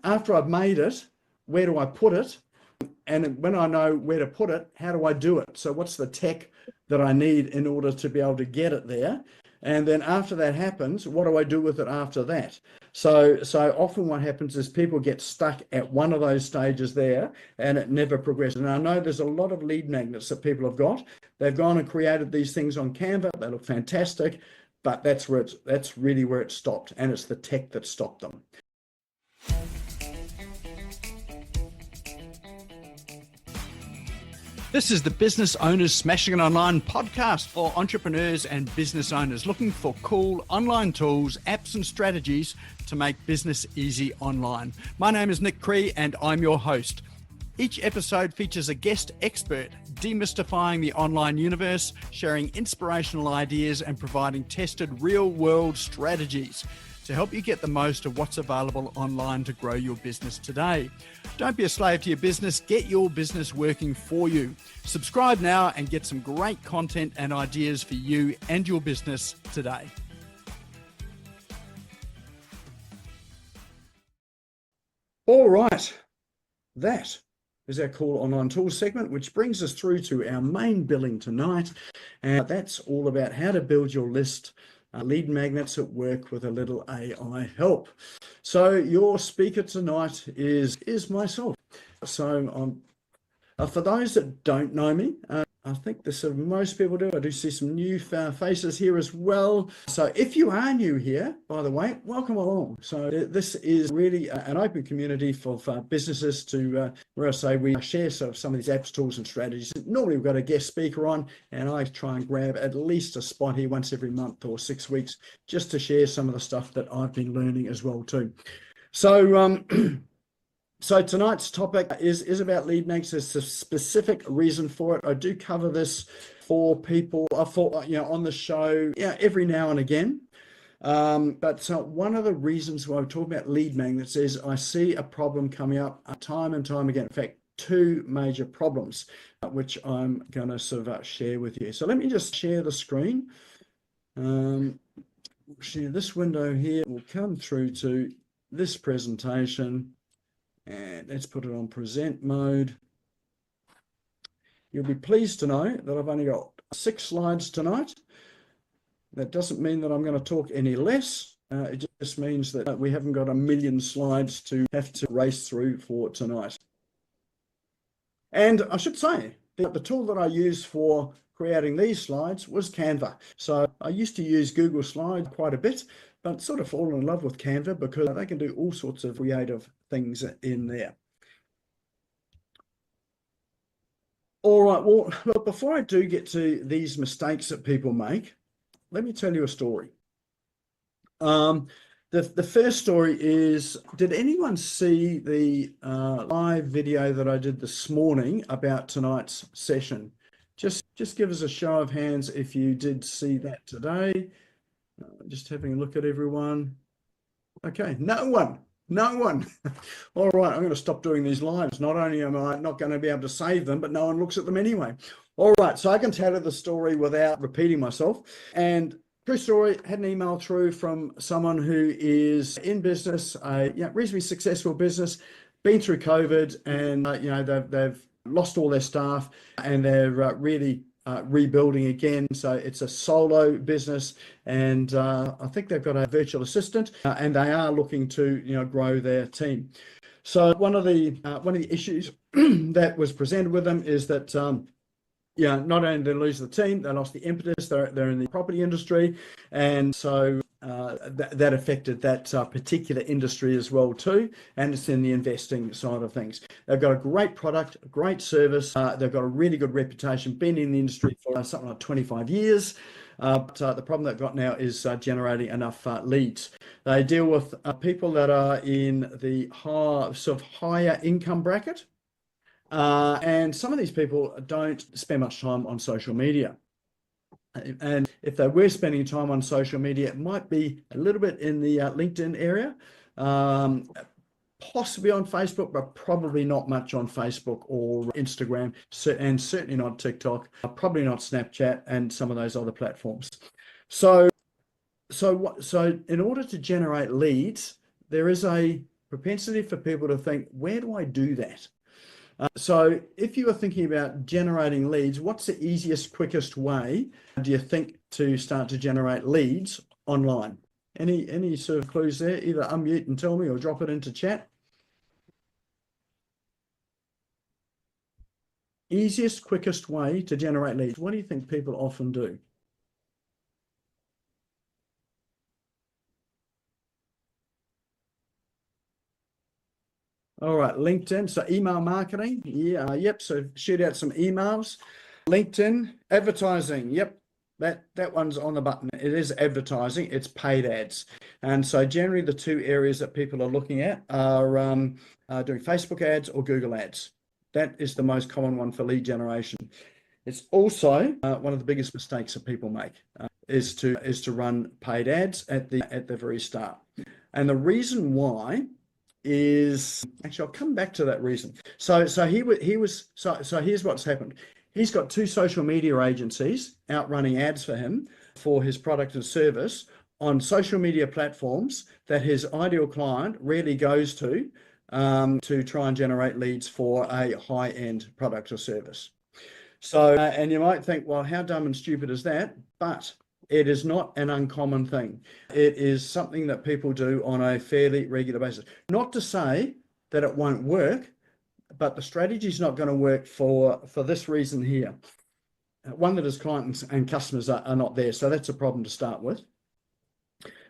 after I've made it, where do I put it? And when I know where to put it, how do I do it? So what's the tech that I need in order to be able to get it there? And then after that happens, what do I do with it after that? So often what happens is people get stuck at one of those stages there and it never progresses. And I know there's a lot of lead magnets that people have got. They've gone and created these things on Canva. They look fantastic, but that's really where it stopped. And it's the tech that stopped them. This is the Business Owners Smashing It Online podcast for entrepreneurs and business owners looking for cool online tools, apps and strategies to make business easy online. My name is Nick Cree and I'm your host. Each episode features a guest expert demystifying the online universe, sharing inspirational ideas and providing tested real-world strategies to help you get the most of what's available online to grow your business today. Don't be a slave to your business, get your business working for you. Subscribe now and get some great content and ideas for you and your business today. All right, that is our cool online tools segment, which brings us through to our main billing tonight. And that's all about how to build your list lead magnets at work with a little AI help. So your speaker tonight is myself. So for those that don't know me, I think this most people do. I do see some new faces here as well. So if you are new here, by the way, welcome along. So this is really an open community for businesses to, where I say we share some of these apps, tools and strategies. Normally we've got a guest speaker on and I try and grab at least a spot here once every month or 6 weeks just to share some of the stuff that I've been learning as well too. So So tonight's topic is about lead magnets. There's a specific reason for it. I do cover this for people on the show every now and again. But one of the reasons why I'm talking about lead magnets is I see a problem coming up time and time again. In fact, two major problems, which I'm going to sort of share with you. So let me just share the screen. Share this window here. We'll come through to this presentation. And let's put it on present mode. You'll be pleased to know that I've only got 6 slides tonight. That doesn't mean that I'm going to talk any less. It just means that we haven't got a million slides to have to race through for tonight. And I should say that the tool that I used for creating these slides was Canva. So I used to use Google Slides quite a bit, but sort of fallen in love with Canva because they can do all sorts of creative things in there. All right, well, look, before I do get to these mistakes that people make, let me tell you a story. The first story is, did anyone see the live video that I did this morning about tonight's session? Just give us a show of hands if you did see that today. Just having a look at everyone. Okay, no one. All right, I'm going to stop doing these lives. Not only am I not going to be able to save them, but no one looks at them anyway. All right, so I can tell you the story without repeating myself. And true story, had an email through from someone who is in business, a reasonably successful business, been through COVID, and they've lost all their staff and they're really rebuilding again. So it's a solo business, and I think they've got a virtual assistant, and they are looking to grow their team. So one of the issues that was presented with them is that not only did they lose the team, they lost the impetus. They're in the property industry, and so that affected that particular industry as well too, and it's in the investing side of things. They've got a great product, a great service. They've got a really good reputation, been in the industry for something like 25 years. But the problem they've got now is generating enough leads. They deal with people that are in the higher income bracket. And some of these people don't spend much time on social media. And if they were spending time on social media, it might be a little bit in the LinkedIn area, possibly on Facebook, but probably not much on Facebook or Instagram, and certainly not TikTok, probably not Snapchat and some of those other platforms. So in order to generate leads, there is a propensity for people to think, where do I do that? So if you are thinking about generating leads, what's the easiest, quickest way do you think to start to generate leads online? Any sort of clues there? Either unmute and tell me or drop it into chat. Easiest, quickest way to generate leads. What do you think people often do? All right, LinkedIn. So email marketing. Yeah, yep. So shoot out some emails. LinkedIn, advertising. Yep. That one's on the button. It is advertising. It's paid ads. And so generally the two areas that people are looking at are doing Facebook ads or Google ads. That is the most common one for lead generation. It's also one of the biggest mistakes that people make is to run paid ads at the very start. And the reason why is actually, I'll come back to that reason. So here's what's happened. He's got two social media agencies out running ads for him for his product and service on social media platforms that his ideal client really goes to try and generate leads for a high-end product or service. So, and you might think, well, how dumb and stupid is that? But it is not an uncommon thing. It is something that people do on a fairly regular basis. Not to say that it won't work, but the strategy is not going to work for this reason here. One, that his clients and customers are not there. So that's a problem to start with.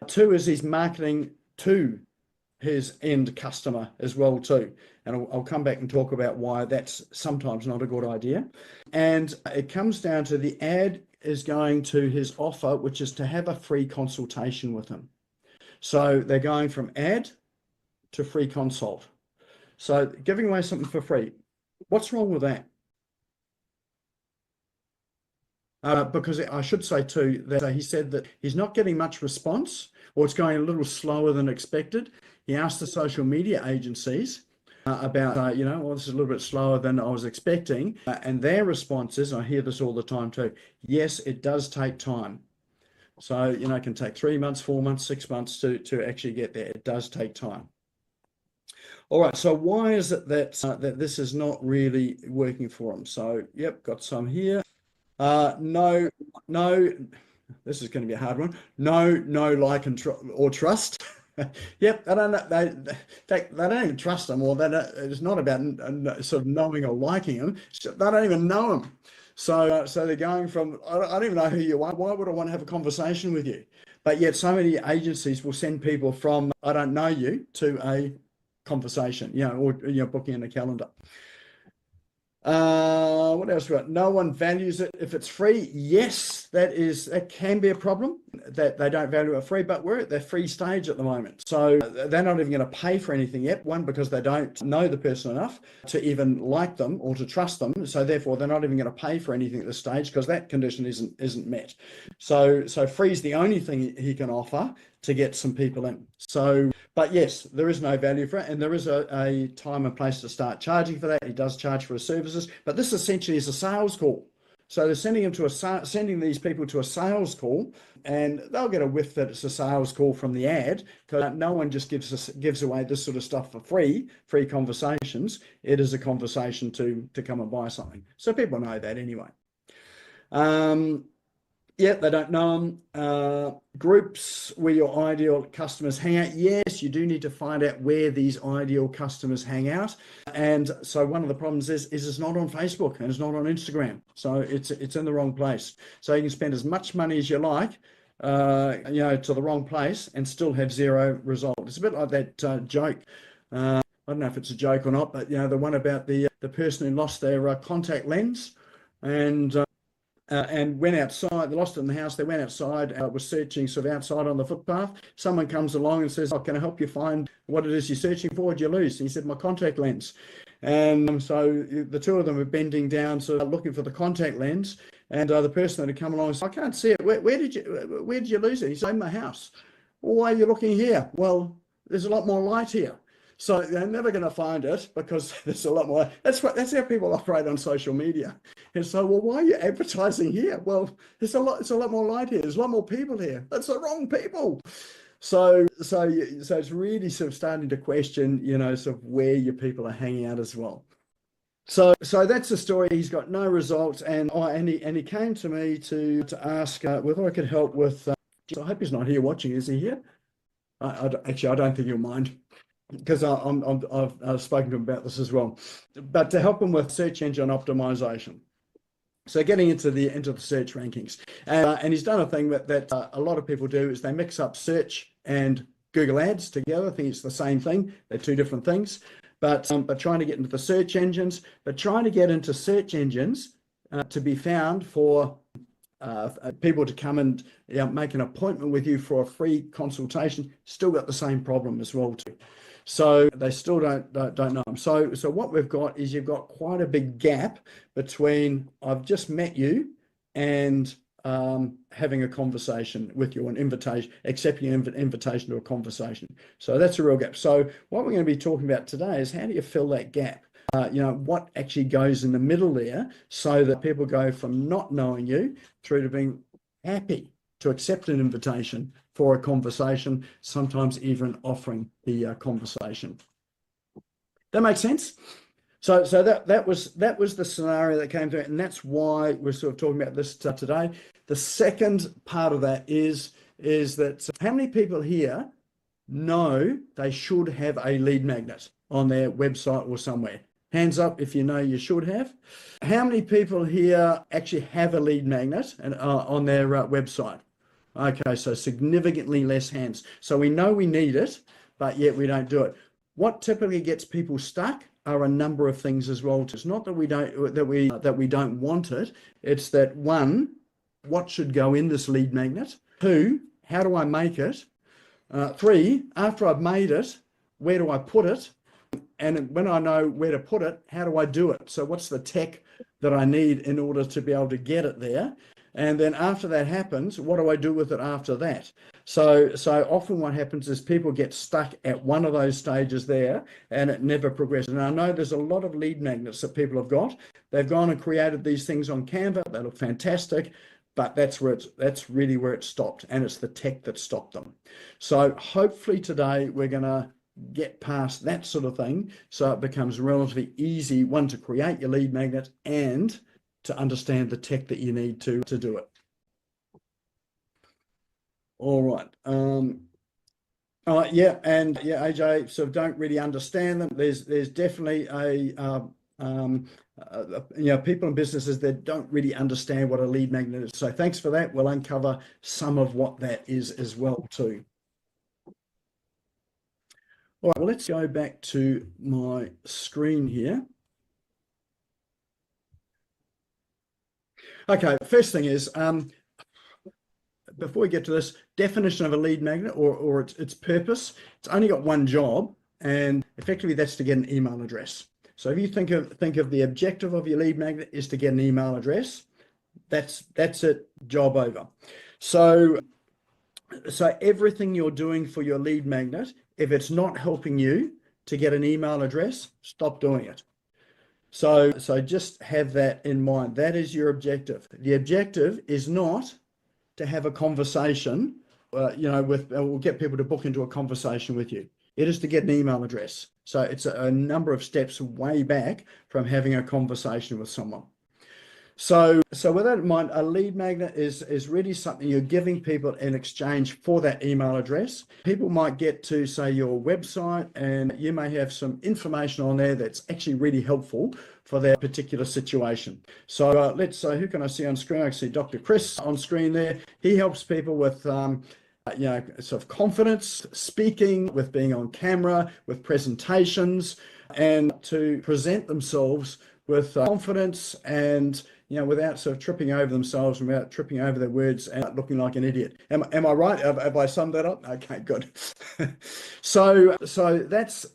Two is he's marketing to his end customer as well too. And I'll come back and talk about why that's sometimes not a good idea. And it comes down to the ad is going to his offer, which is to have a free consultation with him. So they're going from ad to free consult. So giving away something for free. What's wrong with that? Because I should say too that he said that he's not getting much response, or it's going a little slower than expected. He asked the social media agencies about, well, this is a little bit slower than I was expecting. And their response is, I hear this all the time too, yes, it does take time. So, it can take 3 months, 4 months, 6 months to actually get there. It does take time. All right, so why is it that this is not really working for him? So, yep, got some here. No, this is going to be a hard one. No, like or trust. Yep, they don't even trust them, or it's not about sort of knowing or liking them. They don't even know them. So they're going from, I don't even know who you are. Why would I want to have a conversation with you? But yet so many agencies will send people from, I don't know you, to a conversation, or booking in a calendar. What else we got? No one values it if it's free. Yes, that can be a problem, that they don't value it free, but we're at the free stage at the moment. So they're not even going to pay for anything yet. One, because they don't know the person enough to even like them or to trust them. So therefore they're not even going to pay for anything at this stage because that condition isn't met. So free is the only thing he can offer to get some people in. So, but yes, there is no value for it, and there is a time and place to start charging for that. He does charge for his services, but this essentially is a sales call. So they're sending these people to a sales call, and they'll get a whiff that it's a sales call from the ad, because no one just gives away this sort of stuff for free conversations. It is a conversation to come and buy something. So people know that anyway. Yeah, they don't know them. Groups where your ideal customers hang out. Yes, you do need to find out where these ideal customers hang out. And so one of the problems is it's not on Facebook and it's not on Instagram. So it's in the wrong place. So you can spend as much money as you like, to the wrong place and still have zero result. It's a bit like that joke. I don't know if it's a joke or not, but the one about the person who lost their contact lens and went outside. They lost it in the house. They went outside, was searching sort of outside on the footpath. Someone comes along and says, "Oh, can I help you find what it is you're searching for? What'd you lose?" And he said, "My contact lens." And so the two of them were bending down, sort of looking for the contact lens. And the person that had come along said, "I can't see it. Where did you lose it?" He said, "In my house." "Well, why are you looking here?" "Well, there's a lot more light here." So they're never going to find it because there's a lot more. That's how people operate on social media. And so, well, why are you advertising here? Well, it's a lot more light here. There's a lot more people here. That's the wrong people. So it's really sort of starting to question, sort of where your people are hanging out as well. So that's the story. He's got no results, and he came to me to ask whether I could help with. I hope he's not here watching. Is he here? Actually, I don't think he'll mind, because I've spoken to him about this as well. But to help him with search engine optimization. So getting into the search rankings, and he's done a thing that a lot of people do, is they mix up search and Google Ads together. I think it's the same thing. They're two different things, but trying to get into the search engines, but trying to get into search engines to be found for people to come and make an appointment with you for a free consultation. Still got the same problem as well too. So they still don't know them. So what we've got is, you've got quite a big gap between I've just met you and having a conversation with you, an invitation, accepting an invitation to a conversation. So that's a real gap. So what we're going to be talking about today is, how do you fill that gap? What actually goes in the middle there, so that people go from not knowing you through to being happy to accept an invitation for a conversation, sometimes even offering the conversation. That makes sense? So that was the scenario that came to it, and that's why we're sort of talking about this today. The second part of that is that how many people here know they should have a lead magnet on their website or somewhere? Hands up if you know you should have. How many people here actually have a lead magnet on their website? Okay, so significantly less hands. So we know we need it, but yet we don't do it. What typically gets people stuck are a number of things as well. It's not that we don't want it. It's that, one, what should go in this lead magnet? Two, how do I make it? Three, after I've made it, where do I put it? And when I know where to put it, how do I do it? So what's the tech that I need in order to be able to get it there? And then after that happens, what do I do with it after that? So often what happens is people get stuck at one of those stages there, and it never progresses. And I know there's a lot of lead magnets that people have got. They've gone and created these things on Canva. They look fantastic, but that's really where it stopped, and it's the tech that stopped them. So hopefully today we're going to get past that sort of thing, so it becomes relatively easy, one, to create your lead magnet, and to understand the tech that you need to do it. All right. AJ, sort of don't really understand them. There's definitely people in businesses that don't really understand what a lead magnet is. So thanks for that. We'll uncover some of what that is as well too. All right, well, let's go back to my screen here. Okay, first thing is, before we get to this, definition of a lead magnet or its purpose, it's only got one job, and effectively that's to get an email address. So if you think of the objective of your lead magnet is to get an email address, that's it, job over. So everything you're doing for your lead magnet, if it's not helping you to get an email address, stop doing it. So just have that in mind. That is your objective. The objective is not to have a conversation, or get people to book into a conversation with you. It is to get an email address. So it's a number of steps way back from having a conversation with someone. So with that in mind, a lead magnet is really something you're giving people in exchange for that email address. People might get to, say, your website, and you may have some information on there that's actually really helpful for their particular situation. So let's say, who can I see on screen? I can see Dr. Chris on screen there. He helps people with sort of confidence, speaking, with being on camera, with presentations, and to present themselves with confidence and without sort of tripping over themselves and without tripping over their words and looking like an idiot. Am I right? Have I summed that up? Okay, good. So that's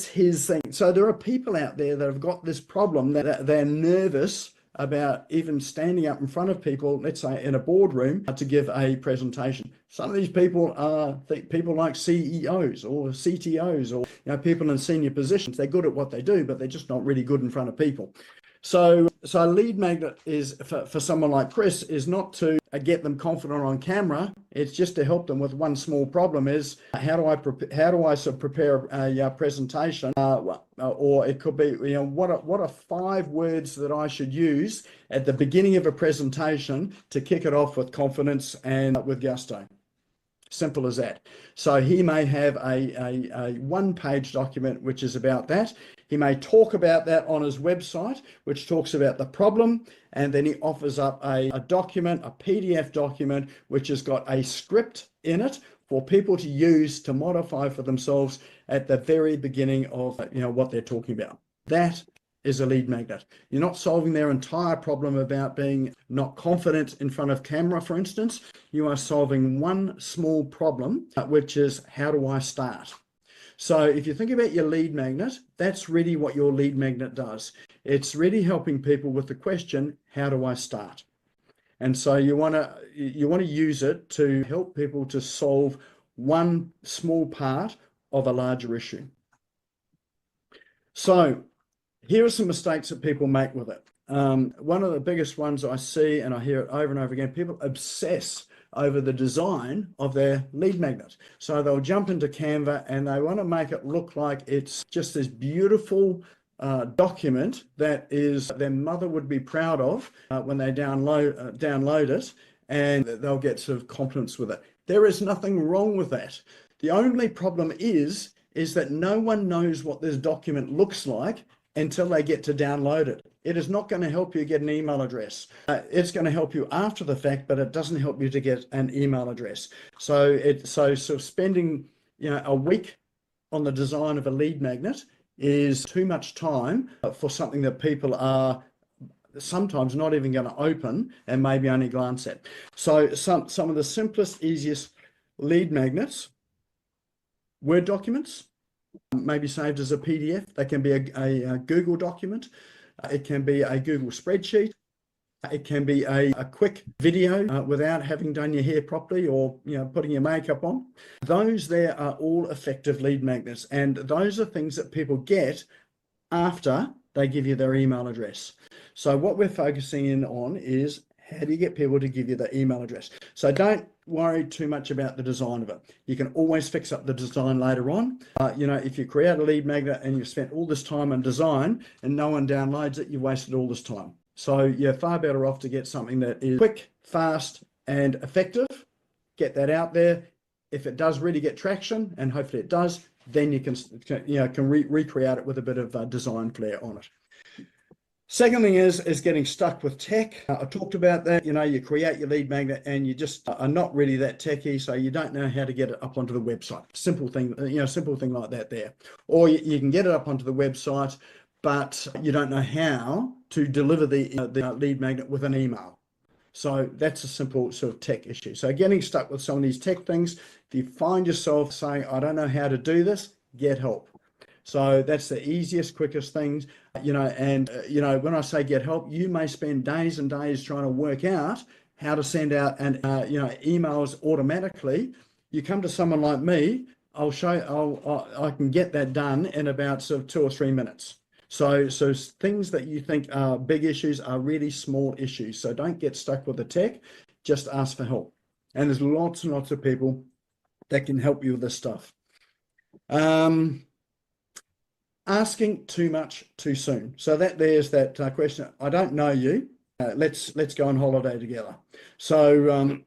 his thing. So there are people out there that have got this problem, that they're nervous about even standing up in front of people, let's say in a boardroom, to give a presentation. Some of these people are people like CEOs or CTOs or people in senior positions. They're good at what they do, but they're just not really good in front of people. So so a lead magnet is for someone like Chris is not to get them confident on camera. It's just to help them with one small problem: is how do I sort of prepare a presentation, or it could be, what are 5 words that I should use at the beginning of a presentation to kick it off with confidence and with gusto. Simple as that. So he may have a one-page document which is about that. He may talk about that on his website, which talks about the problem, and then he offers up a document, a PDF document, which has got a script in it for people to use to modify for themselves at the very beginning of what they're talking about. That is a lead magnet. You're not solving their entire problem about being not confident in front of camera, for instance. You are solving one small problem, which is, how do I start? So if you think about your lead magnet, that's really what your lead magnet does. It's really helping people with the question, how do I start? And so you want to use it to help people to solve one small part of a larger issue. So here are some mistakes that people make with it. One of the biggest ones I see, and I hear it over and over again, people obsess over the design of their lead magnet. So they'll jump into Canva and they want to make it look like it's just this beautiful document that is their mother would be proud of when they download it, and they'll get sort of confidence with it. There is nothing wrong with that. The only problem is that no one knows what this document looks like until they get to download it. It is not going to help you get an email address. It's going to help you after the fact, but it doesn't help you to get an email address. So sort of spending a week on the design of a lead magnet is too much time for something that people are sometimes not even going to open and maybe only glance at. So some of the simplest, easiest lead magnets: Word documents, maybe saved as a PDF. They can be a Google document. It can be a Google spreadsheet. It can be a quick video without having done your hair properly or putting your makeup on. Those there are all effective lead magnets, and those are things that people get after they give you their email address. So what we're focusing in on is, how do you get people to give you the email address? So don't worry too much about the design of it. You can always fix up the design later on. If you create a lead magnet and you've spent all this time on design and no one downloads it, you've wasted all this time. So you're far better off to get something that is quick, fast, and effective. Get that out there. If it does really get traction, and hopefully it does, then you can recreate it with a bit of design flair on it. Second thing is getting stuck with tech. I talked about that. You create your lead magnet and you just are not really that techy, so you don't know how to get it up onto the website. Simple thing like that there. Or you can get it up onto the website, but you don't know how to deliver the lead magnet with an email. So that's a simple sort of tech issue. So getting stuck with some of these tech things, if you find yourself saying, I don't know how to do this, get help. So that's the easiest, quickest things, when I say get help, you may spend days and days trying to work out how to send out emails automatically. You come to someone like me, I can get that done in about sort of 2 or 3 minutes. So things that you think are big issues are really small issues. So don't get stuck with the tech, just ask for help. And there's lots and lots of people that can help you with this stuff. Asking too much too soon. So there's that question. I don't know you. Let's go on holiday together. So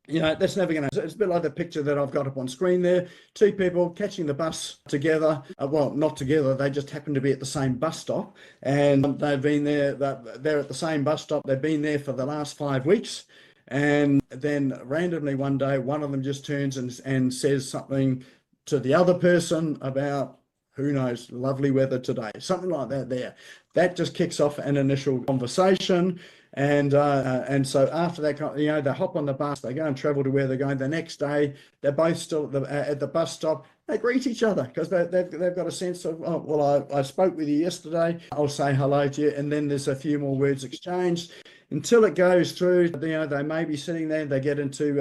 that's never going to. It's a bit like the picture that I've got up on screen there. 2 people catching the bus together. Well, not together. They just happen to be at the same bus stop, and they've been there. They're at the same bus stop. They've been there for the last 5 weeks, and then randomly one day, one of them just turns and says something to the other person about, who knows, lovely weather today, something like that there. That just kicks off an initial conversation. And so after that, they hop on the bus, they go and travel to where they're going. The next day, they're both still at the bus stop. They greet each other because they've got a sense of, oh, well, I spoke with you yesterday. I'll say hello to you. And then there's a few more words exchanged. until it goes through. They may be sitting there, they get into,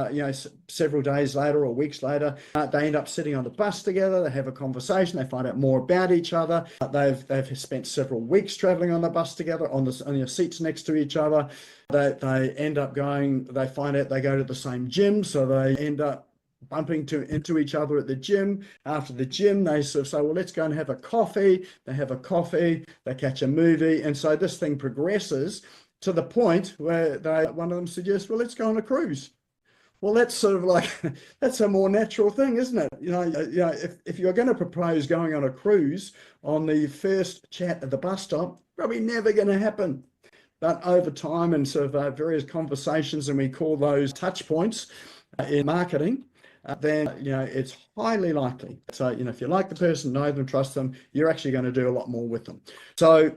several days later or weeks later, they end up sitting on the bus together, they have a conversation, they find out more about each other. They've spent several weeks traveling on the bus together, on your seats next to each other. They end up they find out they go to the same gym, so they end up bumping into each other at the gym. After the gym, they sort of say, well, let's go and have a coffee. They have a coffee, they catch a movie. And so this thing progresses to the point where one of them suggests, well, let's go on a cruise. Well, that's sort of like, that's a more natural thing, isn't it? If you're going to propose going on a cruise on the first chat at the bus stop, probably never going to happen. But over time and sort of various conversations, and we call those touch points in marketing, then it's highly likely. So if you like the person, know them, trust them, you're actually going to do a lot more with them. So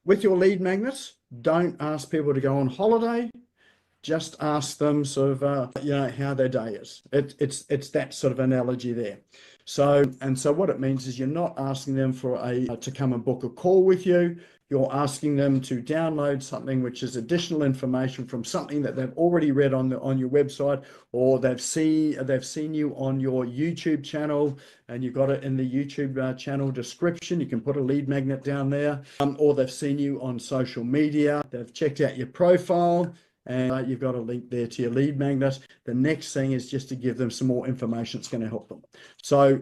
with your lead magnets, don't ask people to go on holiday. Just ask them sort of how their day is. It's that sort of analogy there. So what it means is you're not asking them to come and book a call with you. You're asking them to download something which is additional information from something that they've already read on your website, or they've seen you on your YouTube channel, and you've got it in the YouTube channel description. You can put a lead magnet down there, or they've seen you on social media. They've checked out your profile, and you've got a link there to your lead magnet. The next thing is just to give them some more information that's going to help them. So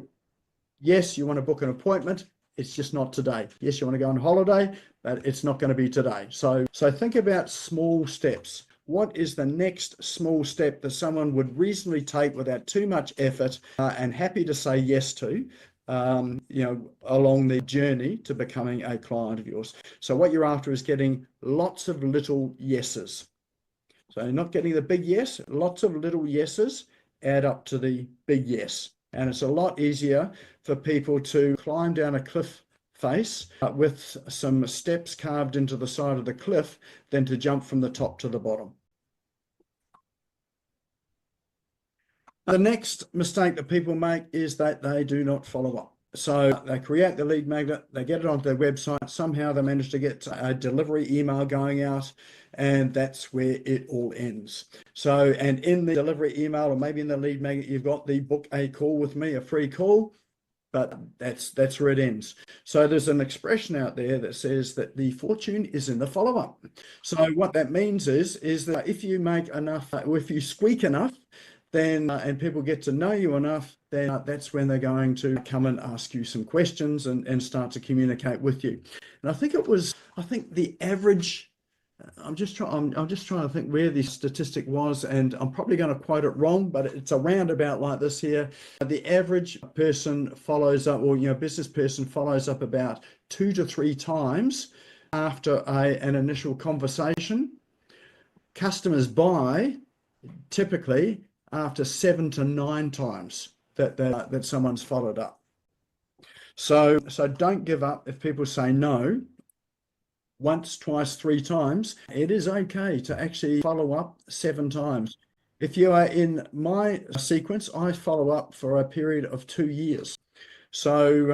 yes, you want to book an appointment. It's just not today. Yes, you want to go on holiday, but it's not going to be today. So think about small steps. What is the next small step that someone would reasonably take without too much effort and happy to say yes to, along the journey to becoming a client of yours? So what you're after is getting lots of little yeses. So you're not getting the big yes, lots of little yeses add up to the big yes. And it's a lot easier for people to climb down a cliff face with some steps carved into the side of the cliff than to jump from the top to the bottom. The next mistake that people make is that they do not follow up. So they create the lead magnet, they get it onto their website, somehow they manage to get a delivery email going out, and that's where it all ends. So, and in the delivery email, or maybe in the lead magnet, you've got the book a call with me, a free call, but that's where it ends. So there's an expression out there that says that the fortune is in the follow-up. So what that means is that if you make enough, or if you squeak enough, then and people get to know you enough, then that's when they're going to come and ask you some questions and start to communicate with you. And I think the average, I'm just trying to think where the statistic was, and I'm probably going to quote it wrong, but it's around about like this here. The average person follows up, or business person follows up about 2 to 3 times after an initial conversation. Customers buy typically after 7 to 9 times that someone's followed up. So don't give up if people say no once, twice, 3 times. It is okay to actually follow up 7 times. If you are in my sequence, I follow up for a period of 2 years. So,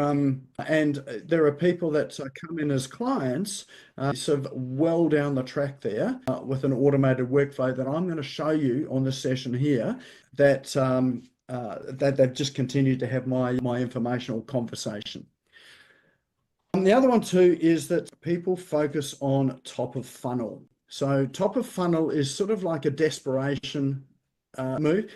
and there are people that come in as clients sort of well down the track there with an automated workflow that I'm going to show you on this session here, that they've just continued to have my informational conversation. The other one too is that people focus on top of funnel. So top of funnel is sort of like a desperation move.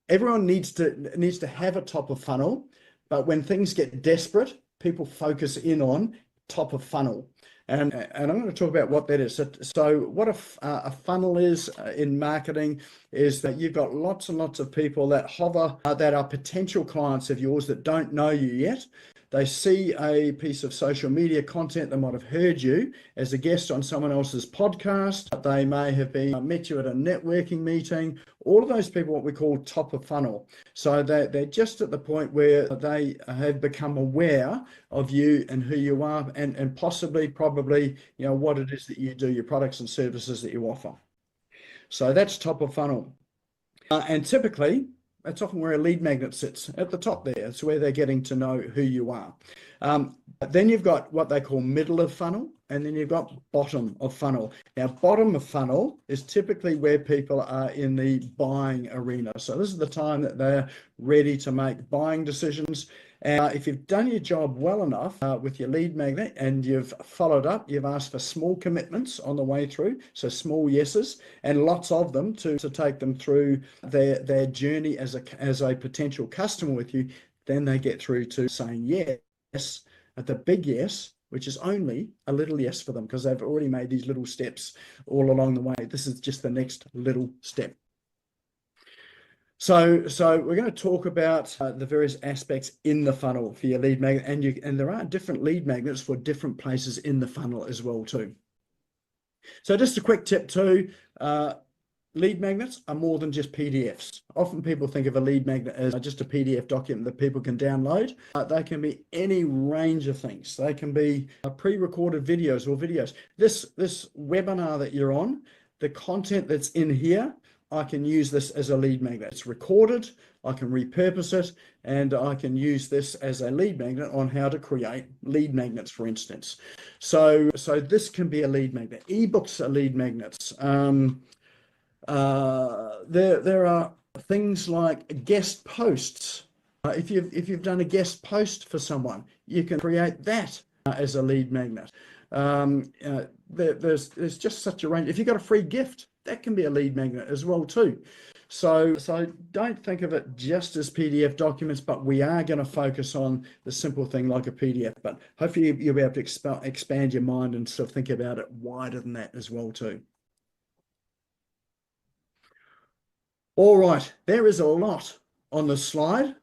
Everyone needs to have a top of funnel. But when things get desperate, people focus in on top of funnel. And I'm going to talk about what that is. So what a funnel is in marketing is that you've got lots and lots of people that hover, that are potential clients of yours that don't know you yet. They see a piece of social media content. They might have heard you as a guest on someone else's podcast. They may have met you at a networking meeting. All of those people, what we call top of funnel. So they're just at the point where they have become aware of you and who you are, and probably, what it is that you do, your products and services that you offer. So that's top of funnel. And typically, That's often where a lead magnet sits, at the top there. It's where they're getting to know who you are. Then you've got what they call middle of funnel, and then you've got bottom of funnel. Now, bottom of funnel is typically where people are in the buying arena. So this is the time that they're ready to make buying decisions. And if you've done your job well enough with your lead magnet and you've followed up, you've asked for small commitments on the way through, so small yeses, and lots of them to take them through their journey as a potential customer with you, then they get through to saying yes at the big yes, which is only a little yes for them because they've already made these little steps all along the way. This is just the next little step. So we're going to talk about the various aspects in the funnel for your lead magnet, and there are different lead magnets for different places in the funnel as well too. So just a quick tip too, lead magnets are more than just PDFs. Often people think of a lead magnet as just a PDF document that people can download. They can be any range of things. They can be pre-recorded videos or videos. This webinar that you're on, the content that's in here, I can use this as a lead magnet. It's recorded, I can repurpose it, and I can use this as a lead magnet on how to create lead magnets, for instance. So this can be a lead magnet. Ebooks are lead magnets. There are things like guest posts. If you've done a guest post for someone, you can create that as a lead magnet. There's just such a range. If you've got a free gift, that can be a lead magnet as well too. So don't think of it just as PDF documents, but we are going to focus on the simple thing like a PDF. But hopefully you'll be able to expand your mind and sort of think about it wider than that as well too. All right, there is a lot on the slide.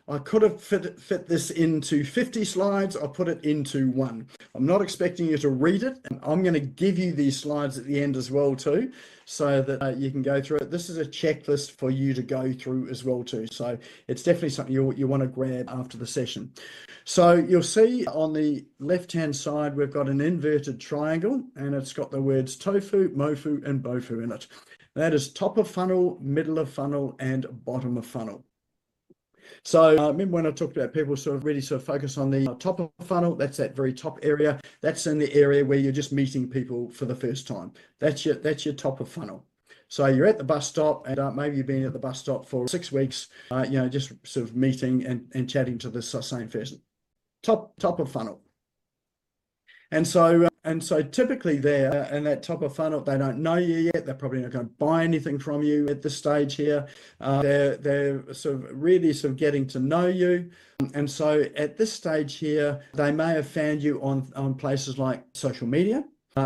I could have fit this into 50 slides. I'll put it into one. I'm not expecting you to read it. And I'm going to give you these slides at the end as well too, so that you can go through it. This is a checklist for you to go through as well too. So it's definitely something you want to grab after the session. So you'll see on the left-hand side, we've got an inverted triangle, and it's got the words TOFU, MOFU, and BOFU in it. That is top of funnel, middle of funnel, and bottom of funnel. So remember when I talked about people sort of really focus on the top of the funnel, that's that very top area. That's in the area where you're just meeting people for the first time. That's your top of funnel. So you're at the bus stop, and maybe you've been at the bus stop for 6 weeks, just sort of meeting and chatting to the same person. Top of funnel. And so typically there in that top of funnel, they don't know you yet. They're probably not going to buy anything from you at this stage here. They're sort of really getting to know you. And so at this stage here, they may have found you on places like social media.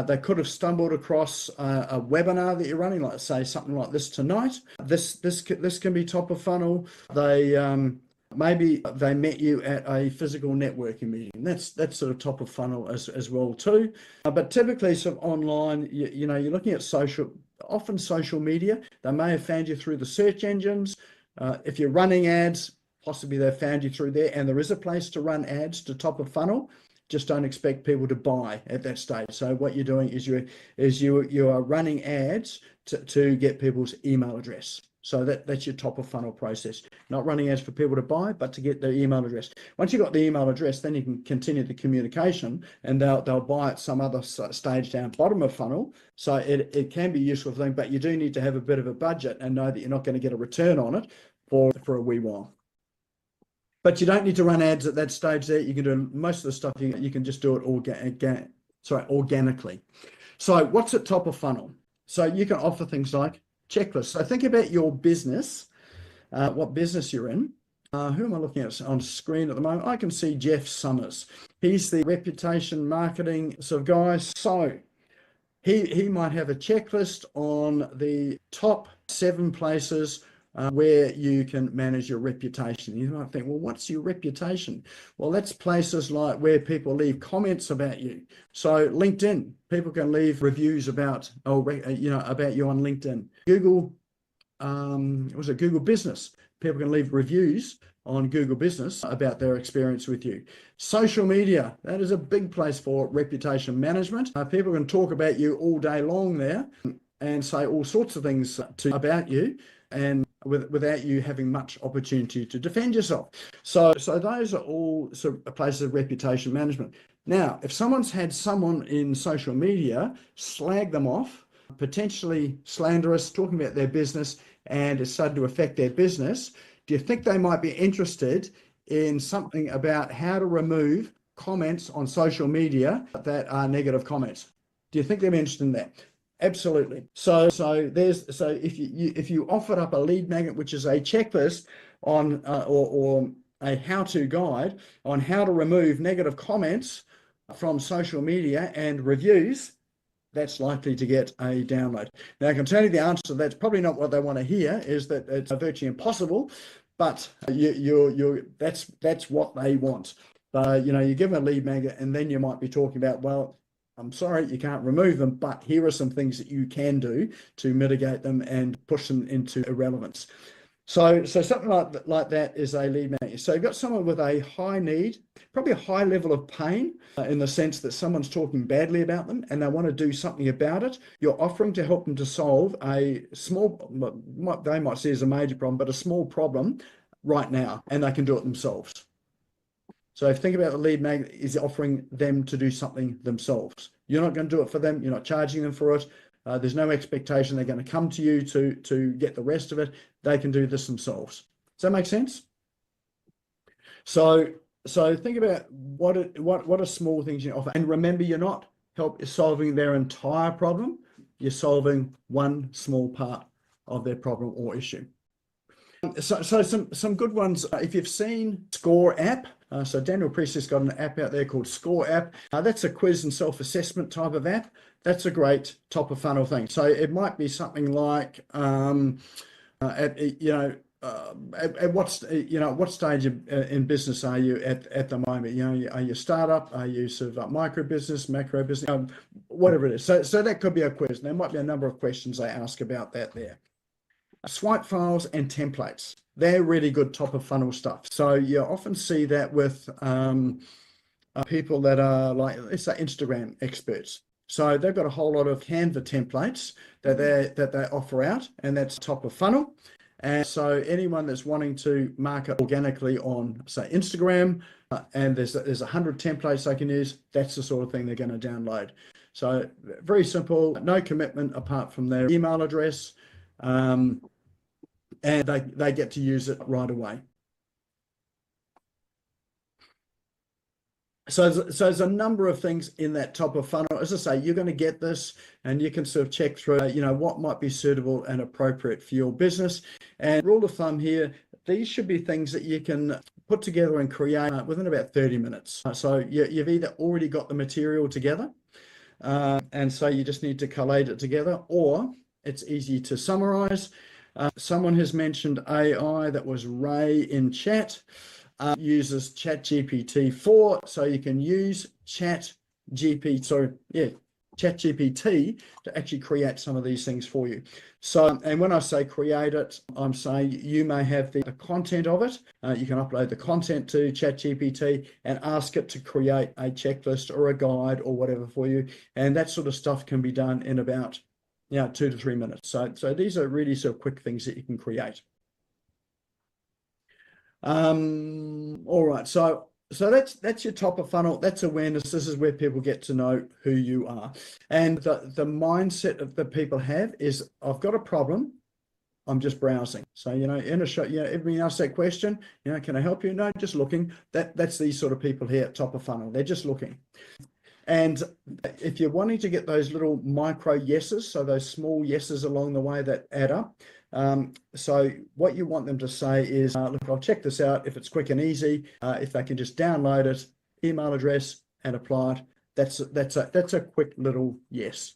They could have stumbled across a webinar that you're running, like say something like this tonight. This can be top of funnel. Maybe they met you at a physical networking meeting. That's sort of top of funnel as well too. But typically sort of online, you're looking at often social media. They may have found you through the search engines. If you're running ads, possibly they've found you through there, and there is a place to run ads to top of funnel. Just don't expect people to buy at that stage. So what you're doing is you are running ads to get people's email address. So that's your top of funnel process. Not running ads for people to buy, but to get their email address. Once you've got the email address, then you can continue the communication, and they'll buy at some other stage down bottom of funnel. So it can be a useful thing, but you do need to have a bit of a budget and know that you're not going to get a return on it for a wee while. But you don't need to run ads at that stage there. You can do most of the stuff, you can just do it organically. So what's at top of funnel? So you can offer things like checklists. So think about your business, what business you're in. Who am I looking at on screen at the moment? I can see Jeff Summers. He's the reputation marketing sort of guy. So he might have a checklist on the top 7 places where you can manage your reputation. You might think, well, what's your reputation? Well, that's places like where people leave comments about you. So LinkedIn, people can leave reviews about you on LinkedIn. Google, Google Business? People can leave reviews on Google Business about their experience with you. Social media, that is a big place for reputation management. People can talk about you all day long there and say all sorts of things about you. And without you having much opportunity to defend yourself. So those are all sort of places of reputation management. Now, if someone's had someone in social media slag them off, potentially slanderous, talking about their business, and it's started to affect their business, do you think they might be interested in something about how to remove comments on social media that are negative comments? Do you think they're interested in that? Absolutely. So if you offered up a lead magnet, which is a checklist on or a how-to guide on how to remove negative comments from social media and reviews, that's likely to get a download. Now, I can tell you the answer to that's probably not what they want to hear, is that it's virtually impossible, but that's what they want. You give them a lead magnet, and then you might be talking about, well, I'm sorry, you can't remove them, but here are some things that you can do to mitigate them and push them into irrelevance. So something like that is a lead magnet. So you've got someone with a high need, probably a high level of pain, in the sense that someone's talking badly about them and they want to do something about it. You're offering to help them to solve a small, what they might see as a major problem, but a small problem right now, and they can do it themselves. So if you think about the lead magnet is offering them to do something themselves. You're not going to do it for them. You're not charging them for it. There's no expectation they're going to come to you to get the rest of it. They can do this themselves. Does that make sense? So think about what are small things you offer, and remember, you're not solving their entire problem. You're solving one small part of their problem or issue. So some good ones. If you've seen Score app, so Daniel Priestley's got an app out there called Score app. That's a quiz and self-assessment type of app. That's a great top of funnel thing. So it might be something like, at what stage in business are you at the moment? Are you a startup? Are you sort of micro business, macro business, whatever it is? So that could be a quiz. There might be a number of questions they ask about that there. Swipe files and templates. They're really good top of funnel stuff. So you often see that with people that are like, let's say, Instagram experts. So they've got a whole lot of Canva templates that they offer out, and that's top of funnel. And so anyone that's wanting to market organically on, say, Instagram, and there's 100 templates they can use, that's the sort of thing they're going to download. So very simple, no commitment apart from their email address. And they get to use it right away. So there's a number of things in that top of funnel. As I say, you're going to get this, and you can sort of check through, what might be suitable and appropriate for your business. And rule of thumb here, these should be things that you can put together and create within about 30 minutes. So you've either already got the material together, and so you just need to collate it together, or it's easy to summarize. Someone has mentioned AI. That was Ray in chat. Uses ChatGPT 4, so you can use ChatGPT to actually create some of these things for you. So, and when I say create it, I'm saying you may have the content of it. You can upload the content to ChatGPT and ask it to create a checklist or a guide or whatever for you. And that sort of stuff can be done in about 2 to 3 minutes. So these are really sort of quick things that you can create. All right, so that's your top of funnel. That's awareness. This is where people get to know who you are, and the mindset that the people have is, I've got a problem, I'm just browsing. So in a show, everybody asks that question, can I help you? No, just looking. That's these sort of people here at top of funnel. They're just looking. And if you're wanting to get those little micro yeses, so those small yeses along the way that add up, so what you want them to say is, look, I'll check this out if it's quick and easy. If they can just download it, email address, and apply it, that's a quick little yes.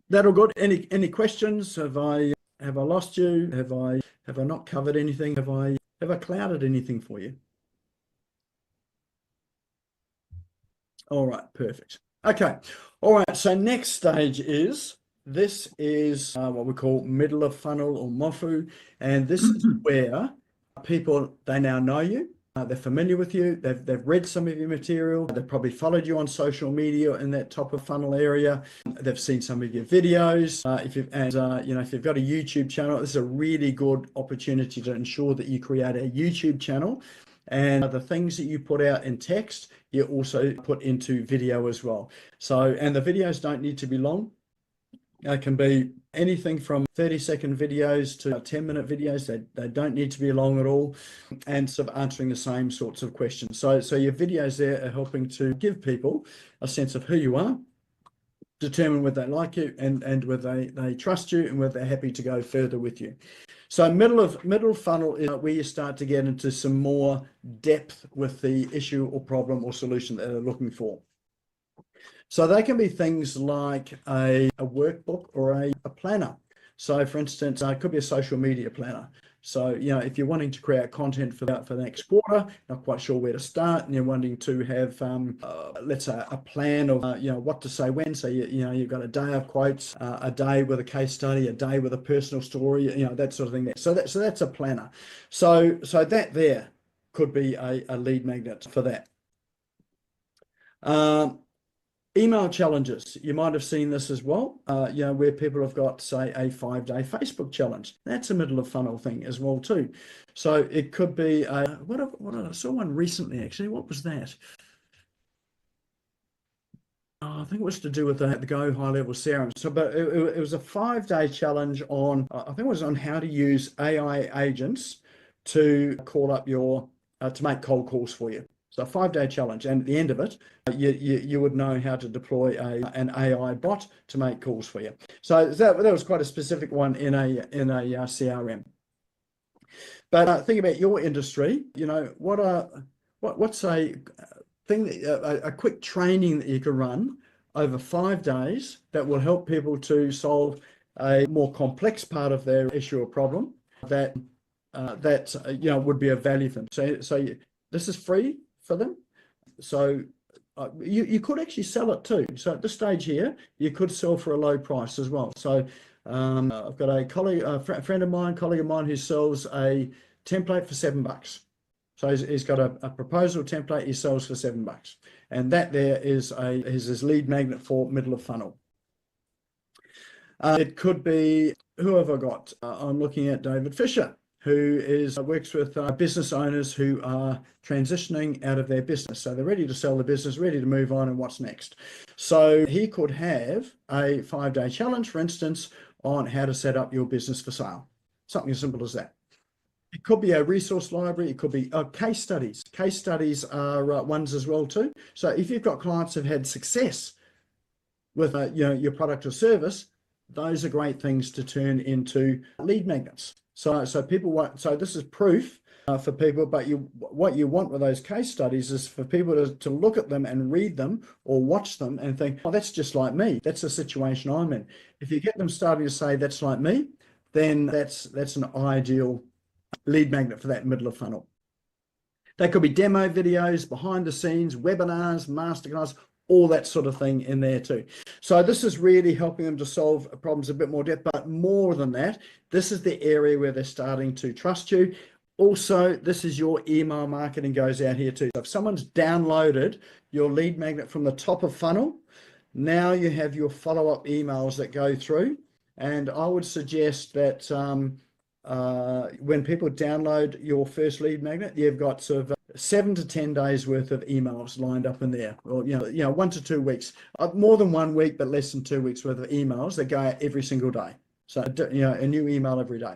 That all good? Any questions? Have I lost you? Have I not covered anything? Have I clouded anything for you? All right, perfect. Okay. All right. So next stage is, this is what we call middle of funnel or MOFU. And this is where people, they now know you. They're familiar with you. They've read some of your material. They've probably followed you on social media in that top of funnel area. They've seen some of your videos. If you've got a YouTube channel, this is a really good opportunity to ensure that you create a YouTube channel. And the things that you put out in text, you also put into video as well. And the videos don't need to be long. It can be anything from 30-second videos to 10-minute videos. They don't need to be long at all, and sort of answering the same sorts of questions. So your videos there are helping to give people a sense of who you are, determine whether they like you and whether they trust you and whether they're happy to go further with you. So middle funnel is where you start to get into some more depth with the issue or problem or solution that they're looking for. So they can be things like a workbook or a planner. So for instance, it could be a social media planner. So, if you're wanting to create content for the next quarter, not quite sure where to start, and you're wanting to have, let's say, a plan of, what to say when. So, you've got a day of quotes, a day with a case study, a day with a personal story, that sort of thing. So that's a planner. So that there could be a lead magnet for that. Email challenges. You might have seen this as well, where people have got, say, a 5-day Facebook challenge. That's a middle of funnel thing as well too. So it could be what I saw one recently actually. What was that? I think it was to do with the Go high level CRM. So, but it was a 5-day challenge on, I think it was on how to use AI agents to call up to make cold calls for you. So a 5-day challenge, and at the end of it, you would know how to deploy an AI bot to make calls for you. So that was quite a specific one in a CRM. But think about your industry. What's a thing a quick training that you can run over 5 days that will help people to solve a more complex part of their issue or problem that would be of value for them. So this is free for them. So you could actually sell it too. So at this stage here, you could sell for a low price as well. So I've got a colleague of mine who sells a template for $7. So he's got a proposal template he sells for $7, and that there is his lead magnet for middle of funnel. It could be, who have I got? I'm looking at David Fisher, who works with business owners who are transitioning out of their business. So they're ready to sell the business, ready to move on, and what's next. So he could have a 5-day challenge, for instance, on how to set up your business for sale. Something as simple as that. It could be a resource library. It could be case studies. Case studies are ones as well too. So if you've got clients who've had success with your product or service, those are great things to turn into lead magnets. So people want. So this is proof for people. But what you want with those case studies is for people to look at them and read them or watch them and think, oh, that's just like me. That's the situation I'm in. If you get them starting to say that's like me, then that's an ideal lead magnet for that middle of funnel. They could be demo videos, behind the scenes, webinars, masterclass, all that sort of thing in there too. So this is really helping them to solve problems a bit more depth, but more than that, this is the area where they're starting to trust you. Also, this is your email marketing goes out here too. So if someone's downloaded your lead magnet from the top of funnel, now you have your follow-up emails that go through. And I would suggest that when people download your first lead magnet, you've got sort of 7 to 10 days worth of emails lined up in there, or 1 to 2 weeks, more than 1 week, but less than 2 weeks worth of emails that go out every single day. So a new email every day.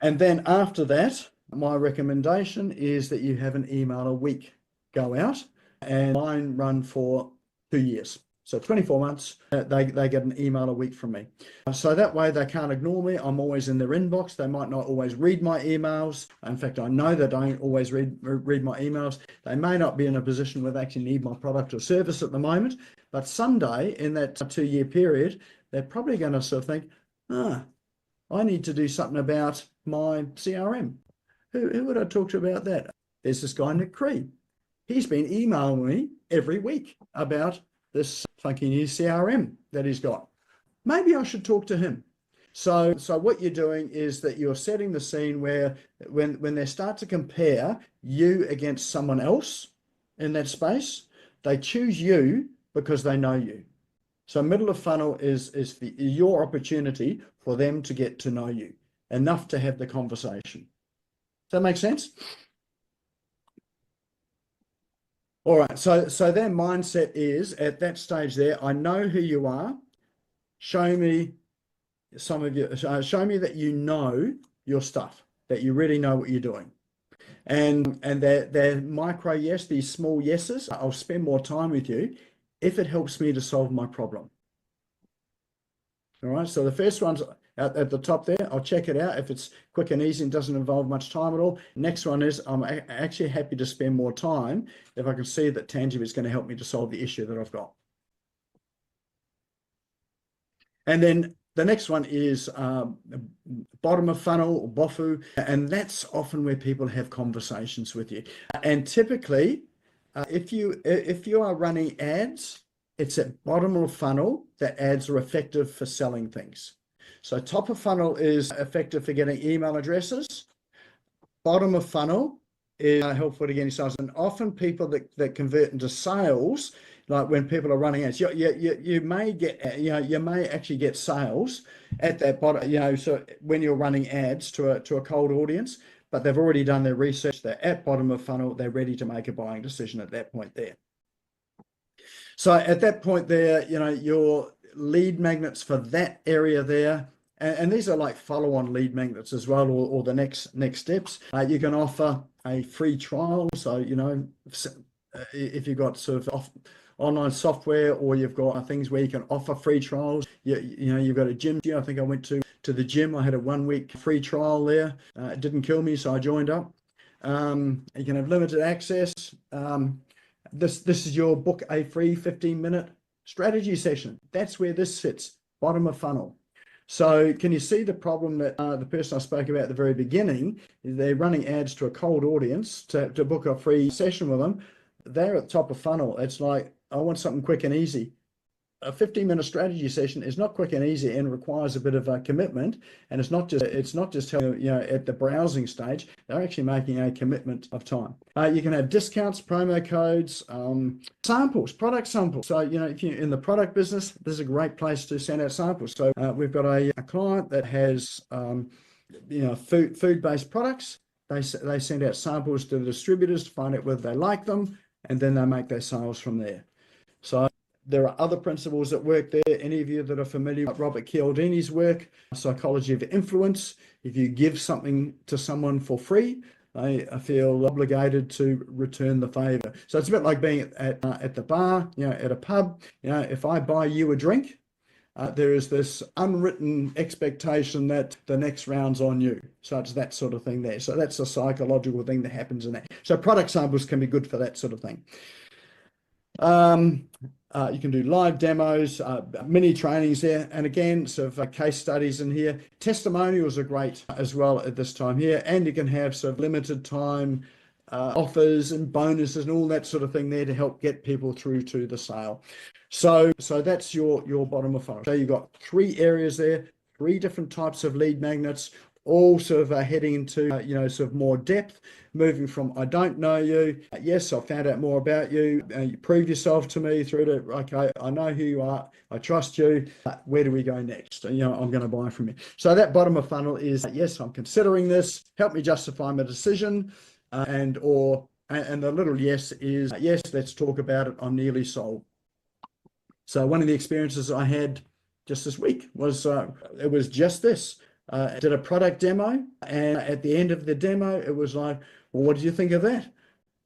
And then after that, my recommendation is that you have an email a week go out, and mine run for 2 years. So 24 months, they get an email a week from me. So that way they can't ignore me. I'm always in their inbox. They might not always read my emails. In fact, I know they don't always read my emails. They may not be in a position where they actually need my product or service at the moment, but someday in that 2-year period, they're probably going to sort of think, I need to do something about my CRM. Who would I talk to about that? There's this guy, Cree. He's been emailing me every week about this funky new CRM that he's got. Maybe I should talk to him. So what you're doing is that you're setting the scene where when they start to compare you against someone else in that space, they choose you because they know you. So middle of funnel is your opportunity for them to get to know you enough to have the conversation. Does that make sense? All right, so their mindset is at that stage there, I know who you are. Show me some of you, show me that you know your stuff, that you really know what you're doing. And they're micro yes, these small yeses. I'll spend more time with you if it helps me to solve my problem. All right, so the first one's at the top there. I'll check it out. If it's quick and easy and doesn't involve much time at all. Next one is I'm actually happy to spend more time if I can see that tangibly is going to help me to solve the issue that I've got. And then the next one is bottom of funnel or BOFU, and that's often where people have conversations with you. And typically, if you are running ads, it's at bottom of funnel that ads are effective for selling things. So top of funnel is effective for getting email addresses. Bottom of funnel is helpful to getting sales. And often people that convert into sales, like when people are running ads, you may get, you may actually get sales at that bottom, so when you're running ads to a cold audience, but they've already done their research, they're at bottom of funnel, they're ready to make a buying decision at that point there. So at that point there, your lead magnets for that area there, and these are like follow-on lead magnets as well, or the next steps. You can offer a free trial. So, if you've got sort of online software, or you've got things where you can offer free trials, you've got a gym. I think I went to the gym. I had a 1 week free trial there. It didn't kill me, so I joined up. You can have limited access. This is your book a free 15-minute strategy session. That's where this sits, bottom of funnel. So can you see the problem that the person I spoke about at the very beginning, they're running ads to a cold audience to book a free session with them. They're at the top of funnel. It's like, I want something quick and easy. A 15-minute strategy session is not quick and easy and requires a bit of a commitment. And it's not just at the browsing stage, they're actually making a commitment of time. You can have discounts, promo codes, samples, product samples. So, if you're in the product business, this is a great place to send out samples. So we've got a client that has, food-based products. They send out samples to the distributors to find out whether they like them, and then they make their sales from there. So there are other principles that work there. Any of you that are familiar with Robert Cialdini's work, Psychology of Influence, if you give something to someone for free, I feel obligated to return the favor. So it's a bit like being at the bar, at a pub. If I buy you a drink, there is this unwritten expectation that the next round's on you. So it's that sort of thing there. So that's a psychological thing that happens in that. So product samples can be good for that sort of thing. You can do live demos, mini trainings there, and again, sort of case studies in here. Testimonials are great as well at this time here, and you can have sort of limited time offers and bonuses and all that sort of thing there to help get people through to the sale. So that's your bottom of funnel. So you've got 3 areas there, 3 different types of lead magnets, all sort of heading into, sort of more depth, moving from I don't know you, yes, I found out more about you, you prove yourself to me, through to, okay, I know who you are, I trust you, where do we go next? I'm going to buy from you. So that bottom of funnel is, yes, I'm considering this, help me justify my decision, and the little yes is, yes, let's talk about it, I'm nearly sold. So one of the experiences I had just this week was, it was just this. I did a product demo, and at the end of the demo, it was like, well, what did you think of that?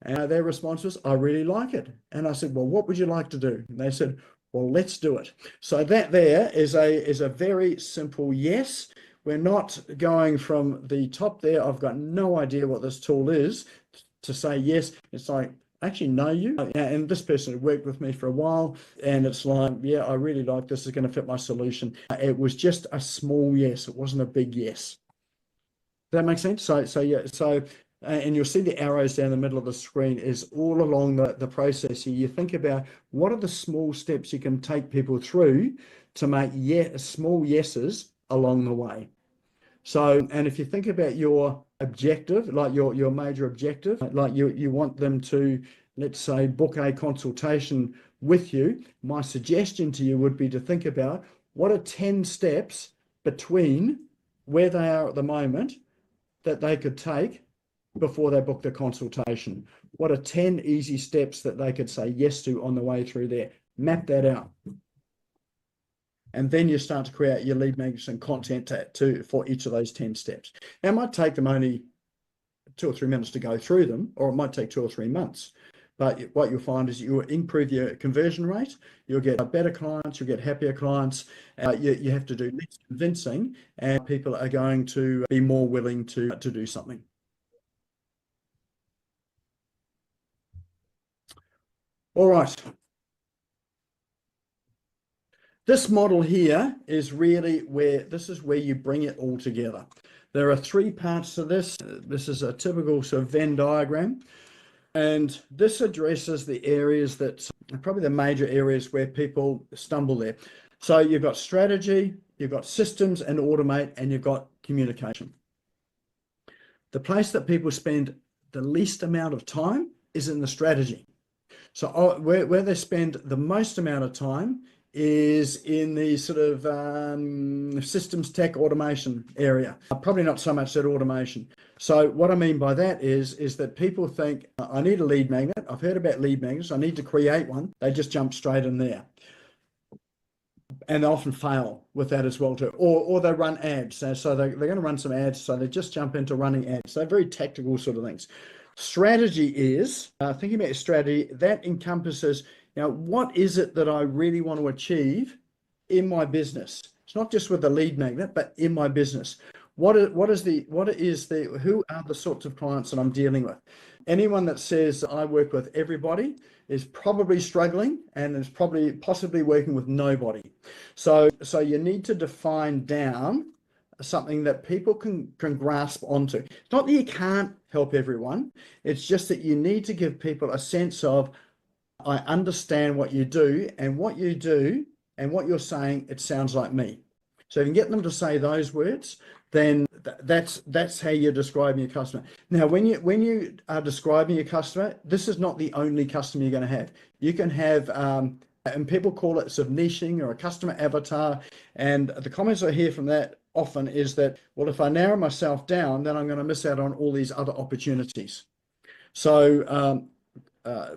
And their response was, I really like it. And I said, well, what would you like to do? And they said, well, let's do it. So that there is a very simple yes. We're not going from the top there, I've got no idea what this tool is, to say yes. It's like, I actually know you, and this person had worked with me for a while, and it's like, yeah, I really like this, is going to fit my solution. It was just a small yes, it wasn't a big yes. Does that make sense? So and you'll see the arrows down the middle of the screen is all along the process here. You think about what are the small steps you can take people through to make small yeses along the way. So, and if you think about your objective, like your major objective, like you want them to, let's say, book a consultation with you, my suggestion to you would be to think about what are 10 steps between where they are at the moment that they could take before they book the consultation. What are 10 easy steps that they could say yes to on the way through there? Map that out. And then you start to create your lead magnets and content for each of those 10 steps. Now, it might take them only 2 or 3 minutes to go through them, or it might take 2 or 3 months. But what you'll find is you'll improve your conversion rate, you'll get better clients, you'll get happier clients. You have to do less convincing, and people are going to be more willing to do something. All right. This model here is really where you bring it all together. There are 3 parts to this. This is a typical sort of Venn diagram. And this addresses the areas that probably the major areas where people stumble there. So you've got strategy, you've got systems and automate, and you've got communication. The place that people spend the least amount of time is in the strategy. So where they spend the most amount of time is in the sort of systems tech automation area. Probably not so much that automation. So what I mean by that is that people think, I need a lead magnet. I've heard about lead magnets. I need to create one. They just jump straight in there. And they often fail with that as well too. Or they run ads. So they're going to run some ads. So they just jump into running ads. So very tactical sort of things. Strategy is, thinking about your strategy, that encompasses, what is it that I really want to achieve in my business? It's not just with the lead magnet, but in my business. Who are the sorts of clients that I'm dealing with? Anyone that says I work with everybody is probably struggling and is possibly working with nobody. So you need to define down something that people can grasp onto. It's not that you can't help everyone. It's just that you need to give people a sense of, I understand what you do, and what you do and what you're saying, it sounds like me. So if you can get them to say those words, then that's how you're describing your customer. Now, when you are describing your customer, this is not the only customer you're going to have. You can have, and people call it sort of niching or a customer avatar. And the comments I hear from that often is that, well, if I narrow myself down, then I'm going to miss out on all these other opportunities. So,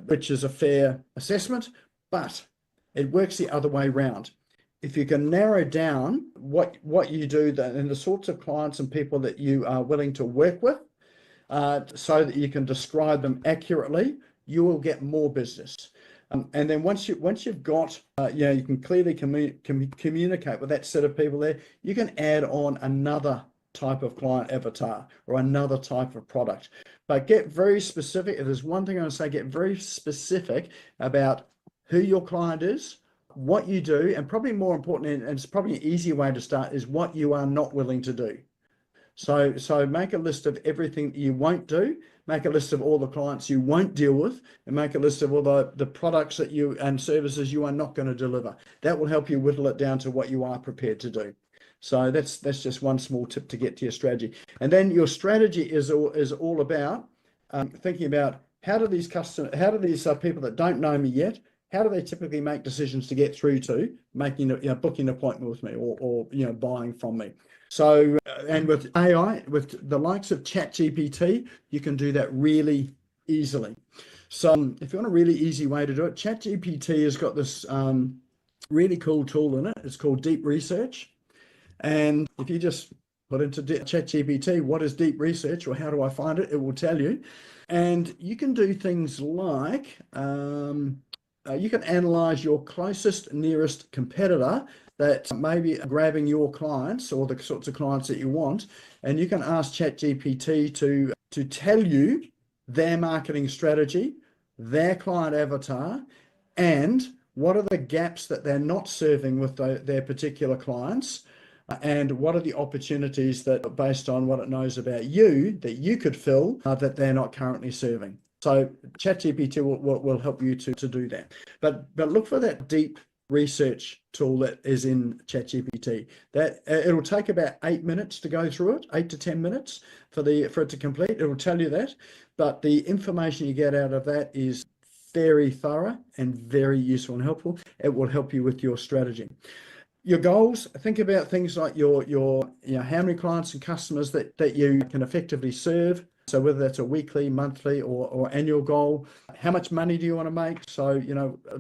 which is a fair assessment, but it works the other way around. If you can narrow down what you do and the sorts of clients and people that you are willing to work with, so that you can describe them accurately, you will get more business. And then once you've got, you can clearly communicate with that set of people there, you can add on another type of client avatar or another type of product. But get very specific. If there's one thing I want to say, get very specific about who your client is, what you do, and probably more important, and it's probably an easier way to start, is what you are not willing to do. So make a list of everything you won't do, make a list of all the clients you won't deal with, and make a list of all the products and services you are not going to deliver. That will help you whittle it down to what you are prepared to do. So that's just one small tip to get to your strategy. And then your strategy is all about thinking about how do these people that don't know me yet, how do they typically make decisions to get through to making booking an appointment with me or buying from me. So and with AI, with the likes of ChatGPT, you can do that really easily. So if you want a really easy way to do it, ChatGPT has got this really cool tool in it. It's called Deep Research. And if you just put into ChatGPT, what is deep research or how do I find it? It will tell you. And you can do things like, you can analyze your closest, nearest competitor that may be grabbing your clients or the sorts of clients that you want. And you can ask ChatGPT to tell you their marketing strategy, their client avatar, and what are the gaps that they're not serving with their particular clients. And what are the opportunities that, based on what it knows about you, that you could fill that they're not currently serving. So ChatGPT will help you to do that. But look for that deep research tool that is in ChatGPT. That it'll take about 8 minutes to go through it, 8 to 10 minutes for it to complete. It will tell you that, but the information you get out of that is very thorough and very useful and helpful. It will help you with your strategy. Your goals, think about things like your how many clients and customers that you can effectively serve. So whether that's a weekly, monthly, or annual goal. How much money do you want to make? So,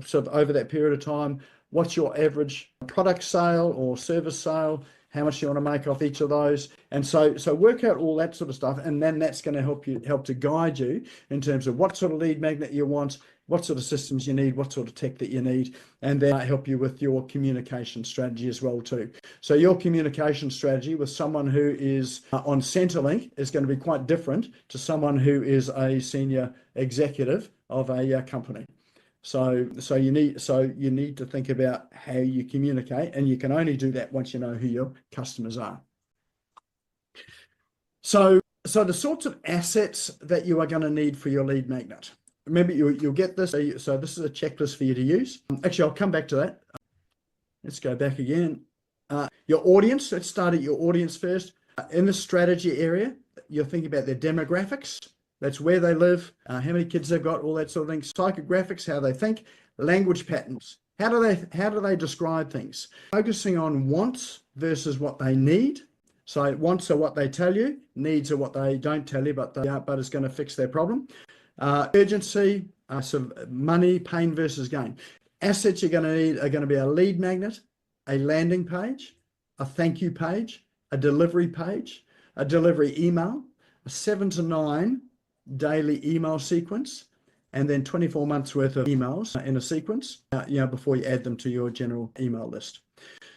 sort of over that period of time, what's your average product sale or service sale? How much do you want to make off each of those? And so work out all that sort of stuff, and then that's going to help to guide you in terms of what sort of lead magnet you want, what sort of systems you need, what sort of tech that you need, and then help you with your communication strategy as well too. So your communication strategy with someone who is on Centrelink is going to be quite different to someone who is a senior executive of a company. So you need to think about how you communicate, and you can only do that once you know who your customers are. So the sorts of assets that you are going to need for your lead magnet. Remember, you'll get this. So this is a checklist for you to use. Actually, I'll come back to that. Let's go back again. Your audience. Let's start at your audience first. In the strategy area, you're thinking about their demographics. That's where they live, how many kids they've got, all that sort of thing. Psychographics, how they think, language patterns. How do they describe things? Focusing on wants versus what they need. So wants are what they tell you, needs are what they don't tell you, but it's going to fix their problem. Urgency, sort of money, pain versus gain. Assets you're going to need are going to be a lead magnet, a landing page, a thank you page, a delivery page, a delivery email, a 7 to 9 daily email sequence, and then 24 months worth of emails in a sequence, before you add them to your general email list.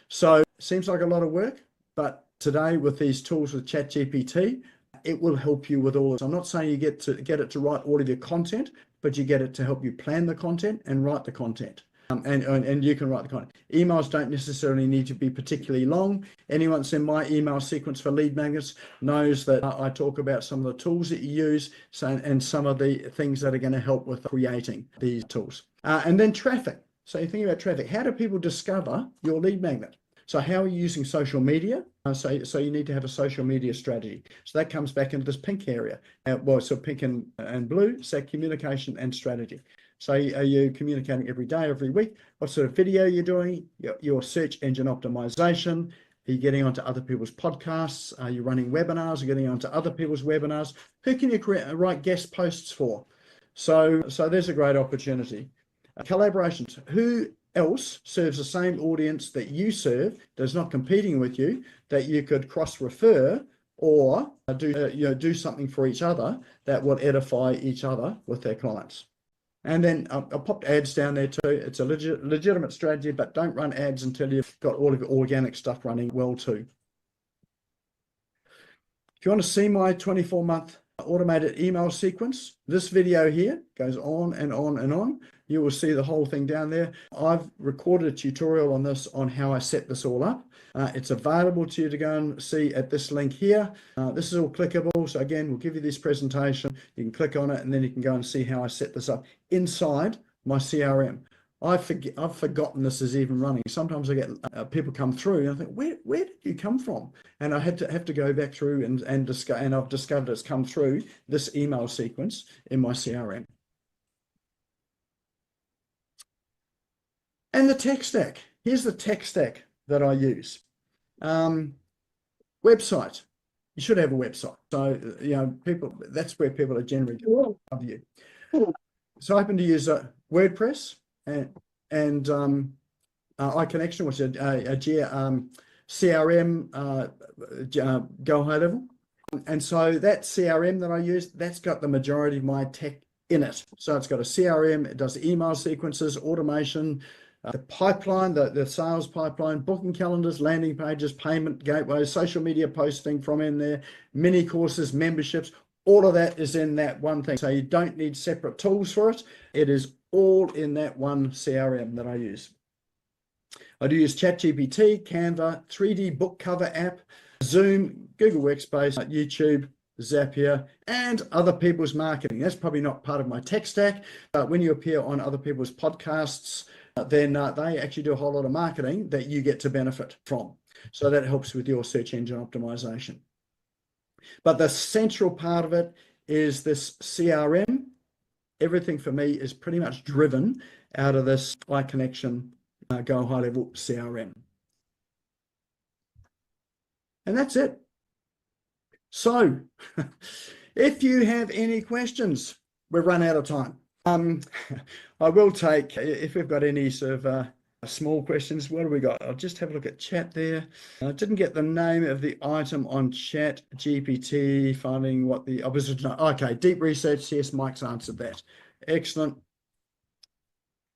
So seems like a lot of work, but today with these tools with ChatGPT, it will help you with all this. I'm not saying you get it to write all of your content, but you get it to help you plan the content and write the content. And you can write the content. Emails don't necessarily need to be particularly long. Anyone that's in my email sequence for lead magnets knows that I talk about some of the tools that you use, and some of the things that are going to help with creating these tools. And then traffic. So you think about traffic. How do people discover your lead magnet? So how are you using social media? So you need to have a social media strategy. So that comes back into this pink area. So pink and blue, so communication and strategy. So are you communicating every day, every week? What sort of video you're doing? Your search engine optimization? Are you getting onto other people's podcasts? Are you running webinars? Are you getting onto other people's webinars? Who can you write guest posts for? So there's a great opportunity. Collaborations. Who else serves the same audience that you serve, that's not competing with you, that you could cross-refer or do something for each other that will edify each other with their clients? And then I'll pop ads down there too. It's a legitimate strategy, but don't run ads until you've got all of your organic stuff running well too. If you want to see my 24-month automated email sequence, this video here goes on and on and on. You will see the whole thing down there. I've recorded a tutorial on this, on how I set this all up. It's available to you to go and see at this link here. This is all clickable. So again, we'll give you this presentation. You can click on it, and then you can go and see how I set this up inside my CRM. I've forgotten this is even running. Sometimes I get people come through and I think, where did you come from? And I have to go back through and I've discovered it's come through this email sequence in my CRM. And the tech stack. Here's the tech stack that I use. Website. You should have a website. So, that's where people are generally coming to you. So I happen to use WordPress and iConnection, which is a CRM go high level. And so that CRM that I use, that's got the majority of my tech in it. So it's got a CRM, it does email sequences, automation, the pipeline, the sales pipeline, booking calendars, landing pages, payment gateways, social media posting from in there, mini courses, memberships, all of that is in that one thing. So you don't need separate tools for it. It is all in that one CRM that I use. I do use ChatGPT, Canva, 3D book cover app, Zoom, Google Workspace, YouTube, Zapier, and other people's marketing. That's probably not part of my tech stack, but when you appear on other people's podcasts, then they actually do a whole lot of marketing that you get to benefit from. So that helps with your search engine optimization. But the central part of it is this CRM. Everything for me is pretty much driven out of this iConnection Go High Level CRM. And that's it. So if you have any questions, we've run out of time. I will take, if we've got any sort of small questions, what do we got? I'll just have a look at chat there. I didn't get the name of the item on ChatGPT, finding what the opposite. Okay, Deep Research. Yes, Mike's answered that. Excellent.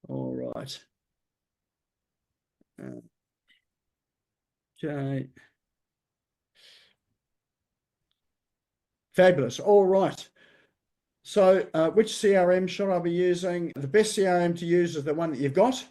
All right. Okay. Fabulous. All right. So which CRM should I be using? The best CRM to use is the one that you've got.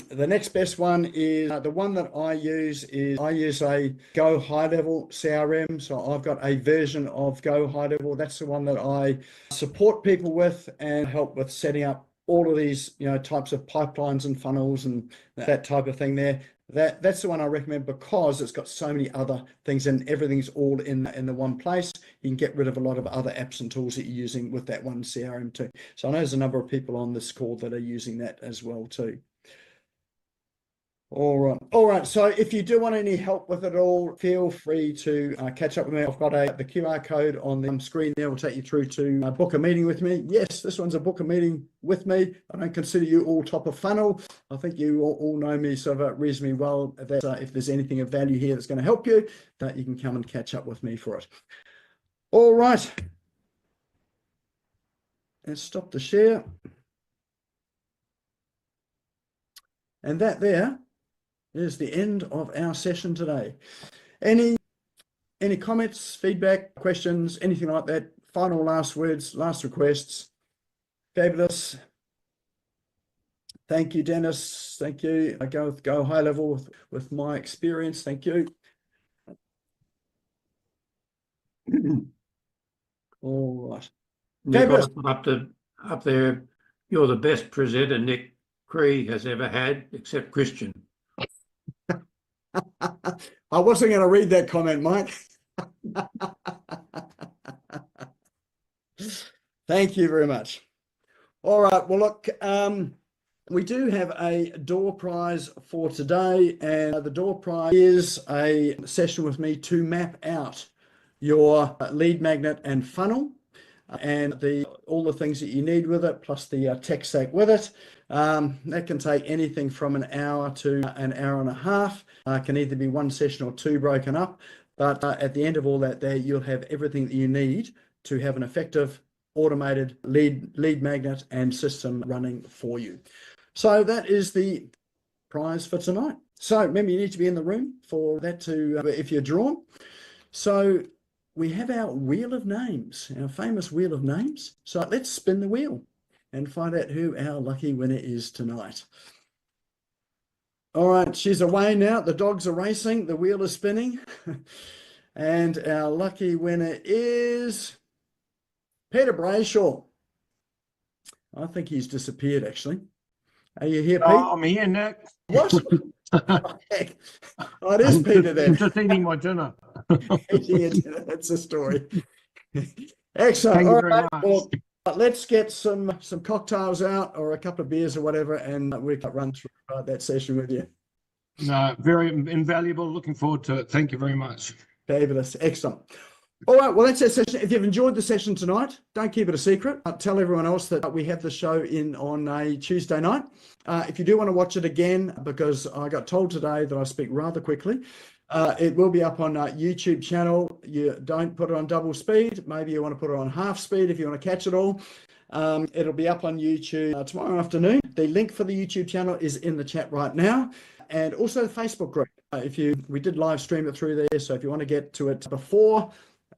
The next best one is the one that I use a Go High Level CRM. So I've got a version of Go High Level. That's the one that I support people with and help with setting up all of these, types of pipelines and funnels and that type of thing there. That's the one I recommend because it's got so many other things and everything's all in the one place. You can get rid of a lot of other apps and tools that you're using with that one CRM too. So I know there's a number of people on this call that are using that as well too. All right. So if you do want any help with it all, feel free to catch up with me. I've got the QR code on the screen there. Will take you through to book a meeting with me. Yes, this one's a book a meeting with me. I don't consider you all top of funnel. I think you all know me sort of reasonably well. That if there's anything of value here that's going to help you, that you can come and catch up with me for it. All right. Let's stop the share. And that there is the end of our session today. Any comments, feedback, questions, anything like that? Final last words, last requests. Fabulous. Thank you, Dennis. Thank you. I go high level with my experience. Thank you. All right. Nick, I put up there, you're the best presenter Nick Cree has ever had, except Christian. I wasn't going to read that comment, Mike. Thank you very much. All right. Well, look, we do have a door prize for today, and the door prize is a session with me to map out your lead magnet and funnel and all the things that you need with it, plus the tech stack with it. That can take anything from an hour to an hour and a half. Can either be one session or two broken up. But at the end of all that there, you'll have everything that you need to have an effective automated lead magnet and system running for you. So that is the prize for tonight. So remember, you need to be in the room for that to, if you're drawn. So we have our wheel of names, our famous wheel of names. So let's spin the wheel and find out who our lucky winner is tonight. All right, she's away now. The dogs are racing. The wheel is spinning. And our lucky winner is Peter Brayshaw. I think he's disappeared, actually. Are you here, Pete? Oh, I'm here, Nick. What? Oh, heck. Oh, it is Peter then. I'm just eating my dinner. That's the story. Excellent. Thank you All very right. much. Well, let's get some cocktails out or a couple of beers or whatever, and we can run through that session with you. No, very invaluable. Looking forward to it. Thank you very much. Fabulous. Excellent. All right. Well, that's our session. If you've enjoyed the session tonight, don't keep it a secret. Tell everyone else that we have the show on a Tuesday night. If you do want to watch it again, because I got told today that I speak rather quickly, it will be up on our YouTube channel. You don't put it on double speed. Maybe you want to put it on half speed if you want to catch it all. It'll be up on YouTube tomorrow afternoon. The link for the YouTube channel is in the chat right now. And also the Facebook group. We did live stream it through there. So if you want to get to it before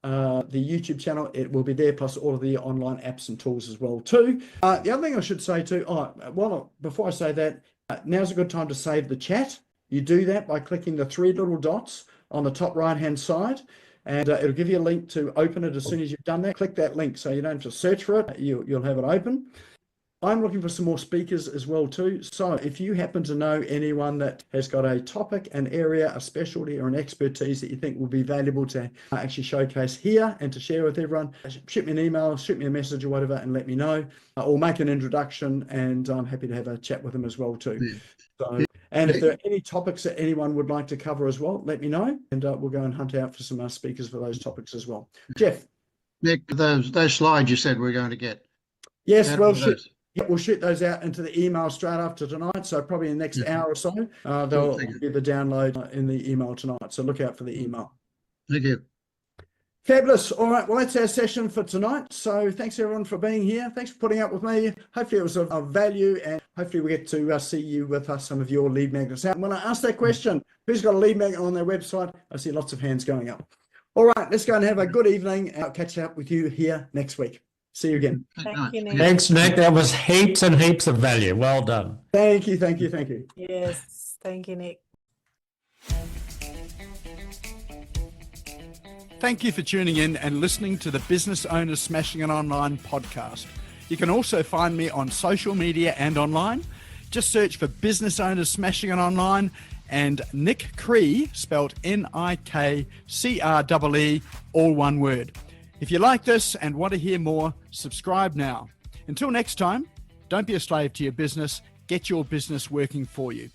the YouTube channel, it will be there, plus all of the online apps and tools as well too. The other thing I should say too, before I say that, now's a good time to save the chat. You do that by clicking the three little dots on the top right hand side, and it'll give you a link to open it as soon as you've done that. Click that link so you don't have to search for it. You'll have it open. I'm looking for some more speakers as well too. So if you happen to know anyone that has got a topic, an area, a specialty or an expertise that you think will be valuable to actually showcase here and to share with everyone, shoot me an email, shoot me a message or whatever and let me know, or make an introduction, and I'm happy to have a chat with them as well too. Yeah. So, and if there are any topics that anyone would like to cover as well, let me know, and we'll go and hunt out for some speakers for those topics as well. Jeff. Nick, those slides you said we're going to get. Yes, How well, do those? we'll shoot those out into the email straight after tonight. So probably in the next hour or so, they'll get the download in the email tonight. So look out for the email. Thank you. Fabulous. All right. Well, that's our session for tonight. So thanks everyone for being here. Thanks for putting up with me. Hopefully it was of value, and hopefully we get to see you with some of your lead magnets out. And when I ask that question, who's got a lead magnet on their website? I see lots of hands going up. All right. Let's go and have a good evening. I'll catch up with you here next week. See you again. Thank you, Nick. Thanks, Nick. That was heaps and heaps of value. Well done. Thank you. Thank you. Thank you. Yes, thank you, Nick. Thank you for tuning in and listening to the Business Owners Smashing It Online podcast. You can also find me on social media and online. Just search for Business Owners Smashing It Online and Nick Cree, spelled Nickcree, all one word. If you like this and want to hear more, subscribe now. Until next time, don't be a slave to your business. Get your business working for you.